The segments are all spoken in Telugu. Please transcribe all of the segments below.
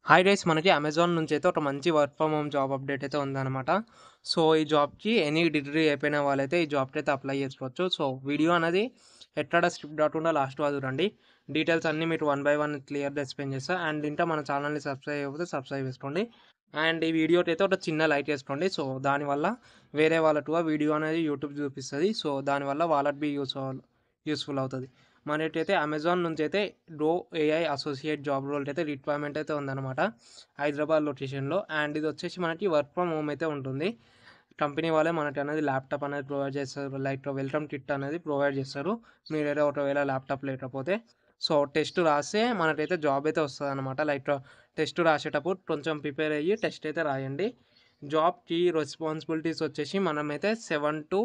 హాయ్ గైస్, మనకి అమెజాన్ నుంచి అయితే ఒక మంచి work from home job update అయితే ఉందన్నమాట. సో ఈ జాబ్‌కి ఎనీ డిగ్రీ అయిపోయిన వాళ్ళైతే ఈ జాబ్‌కి అయితే అప్లై చేసుకోవచ్చు. సో వీడియో అనేది ఎక్కడ స్కిప్ కాకుండా లాస్ట్ వరకు చూడండి. డీటెయిల్స్ అన్నీ మీకు వన్ బై వన్ క్లియర్‌గా ఎక్స్‌ప్లెయిన్ చేస్తా. అండ్ ఇంకా మన ఛానల్‌ని సబ్స్క్రైబ్ చేయకపోతే సబ్స్క్రైబ్ చేసుకోండి. అండ్ ఈ వీడియోకి అయితే ఒక చిన్న లైక్ చేసుకోండి. సో దానివల్ల వేరే వాళ్ళకు ఆ వీడియో అనేది యూట్యూబ్ చూపిస్తది. సో దానివల్ల వాళ్ళకి బి యూస్‌ఫుల్ అవుతది. మనకైతే అమెజాన్ నుంచి అయితే డో ఏఐ అసోసియేట్ జాబ్ రోల్ అయితే రిక్వైర్మెంట్ అయితే ఉందన్నమాట. హైదరాబాద్ లొకేషన్‌లో. అండ్ ఇది వచ్చేసి మనకి వర్క్ ఫ్రమ్ హోమ్ అయితే ఉంటుంది. కంపెనీ వాళ్ళే మనకి అనేది ల్యాప్‌టాప్ అనేది ప్రొవైడ్ చేస్తారు. లైక్ వెల్కమ్ కిట్ అనేది ప్రొవైడ్ చేస్తారు. మీరైతే ఒకవేళ ల్యాప్‌టాప్ లేకపోతే సో టెస్ట్ రాస్తే మనకైతే జాబ్ అయితే వస్తదన్నమాట. లైక్ టెస్ట్ రాసేటప్పుడు కొంచెం ప్రిపేర్ అయ్యి టెస్ట్ అయితే రాయండి. జాబ్‌కి రెస్పాన్సిబిలిటీస్ వచ్చేసి మనమైతే 7-8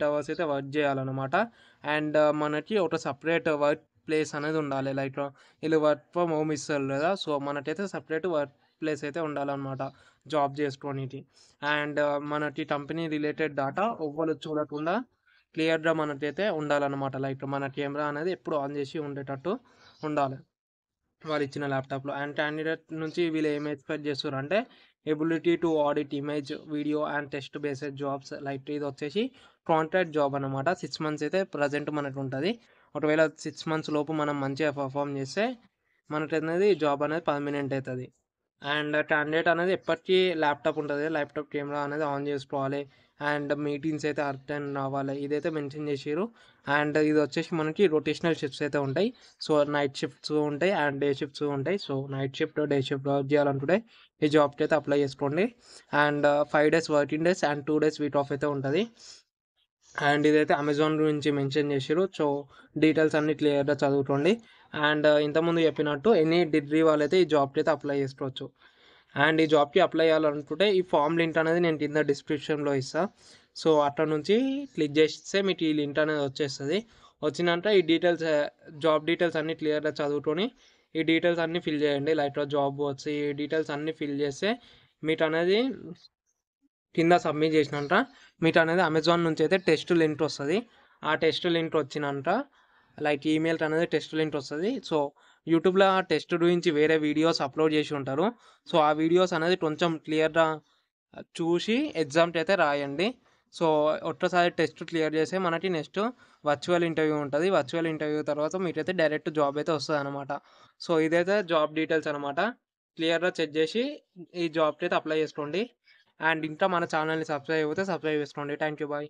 అవర్స్ అయితే వర్క్ చేయాలన్నమాట. అండ్ మనకి ఒక సెపరేట్ వర్క్ ప్లేస్ అనేది ఉండాలి. లైక్ వీళ్ళు వర్క్ ఫ్రమ్ హోమ్ ఇస్తారు కదా! సో మనకైతే సెపరేట్ వర్క్ ప్లేస్ అయితే ఉండాలన్నమాట జాబ్ చేసుకోనీకి. అండ్ మనకి కంపెనీ రిలేటెడ్ డాటా ఎవ్వరు చూడకుండా క్లియర్‌గా మనకైతే ఉండాలన్నమాట. లైక్ మన కెమెరా అనేది ఎప్పుడు ఆన్ చేసి ఉండేటట్టు ఉండాలి వాళ్ళిచ్చిన ల్యాప్‌టాప్‌లో. అండ్ క్యాండిడేట్ నుంచి వీళ్ళు ఏమి ఎక్స్‌పెక్ట్ చేస్తుర్రంటే ability to audit image, video and test based jobs. Like ఇదొచ్చేసి కాంట్రాక్ట్ జాబ్ అనమాట. 6 మంత్స్ అయితే ప్రెజెంట్ మనకుంటది. ఒకవేళ 6 మంత్స్ లోపు మనం మంచిగా పెర్ఫార్మ్ చేస్తే మనకనేది జాబ్ అనేది పర్మనెంట్ అయితది. అండ్ క్యాండిడేట్ అనేది ఎప్పటికీ ల్యాప్‌టాప్ ఉంటది. ల్యాప్‌టాప్ కెమెరా అనేది ఆన్ చేసుకోవాలి. అండ్ మీటింగ్స్ అయితే అటెండ్ అవ్వాలి. ఇదైతే మెన్షన్ చేసిర్రు. అండ్ ఇదొచ్చేసి మనకి రొటేషనల్ షిఫ్ట్స్ అయితే ఉంటాయి. సో నైట్ షిఫ్ట్స్ ఉంటాయి అండ్ డే షిఫ్ట్స్ ఉంటాయి. So night shift, day shift work చేయాలనుకుంటే ఈ జాబ్‌కి అయితే అప్లై చేసుకోండి. And 5 days working days and 2 days week off అయితే ఉంటది. అండ్ ఇదైతే అమెజాన్ గురించి మెన్షన్ చేసిర్రు. సో డీటెయిల్స్ అన్నీ క్లియర్‌గా చదువుకోండి. అండ్ ఇంతకుముందు చెప్పినట్టు ఎనీ డిగ్రీ వాళ్ళైతే ఈ జాబ్‌కి అయితే అప్లై చేసుకోవచ్చు. అండ్ ఈ జాబ్‌కి అప్లై చేయాలనుకుంటే ఈ ఫామ్ లింక్ అనేది నేను కింద డిస్క్రిప్షన్‌లో ఇస్తా. సో అక్కడ నుంచి క్లిక్ చేస్తే మీకు ఈ లింక్ అనేది వచ్చేస్తది. వచ్చినంక ఈ డీటెయిల్స్ జాబ్ డీటెయిల్స్ అన్నీ క్లియర్‌గా చదువుకొని ఈ డీటెయిల్స్ అన్నీ ఫిల్ చేయండి. లైక్ జాబ్ వచ్చి ఈ డీటెయిల్స్ అన్నీ ఫిల్ చేస్తే మీకనేది కింద సబ్మిట్ చేసినంక మీకనేది అమెజాన్ నుంచి అయితే టెస్ట్ లింక్ వస్తది. ఆ టెస్ట్ లింక్ వచ్చినంక లైక్ ఈమెయిల్‌కి అనేది టెస్ట్ లింక్ వస్తది. సో యూట్యూబ్‌లో ఆ టెస్ట్ గురించి వేరే వీడియోస్ అప్‌లోడ్ చేసి ఉంటారు. సో ఆ వీడియోస్ అనేది కొంచెం క్లియర్‌గా చూసి ఎగ్జామ్‌కి అయితే రాయండి. సో ఒక్కసారి టెస్ట్ క్లియర్ చేస్తే మనకి నెక్స్ట్ వర్చువల్ ఇంటర్వ్యూ ఉంటది. వర్చువల్ ఇంటర్వ్యూ తర్వాత మీకైతే డైరెక్ట్ జాబ్ అయితే వస్తదనమాట. సో ఇదైతే జాబ్ డీటెయిల్స్ అనమాట. క్లియర్‌గా చెక్ చేసి ఈ జాబ్‌కి అయితే అప్లై చేసుకోండి. అండ్ ఇంకా మన ఛానల్‌ని సబ్స్క్రైబ్ చేయకపోతే సబ్స్క్రైబ్ చేసుకోండి. Thank you. బాయ్.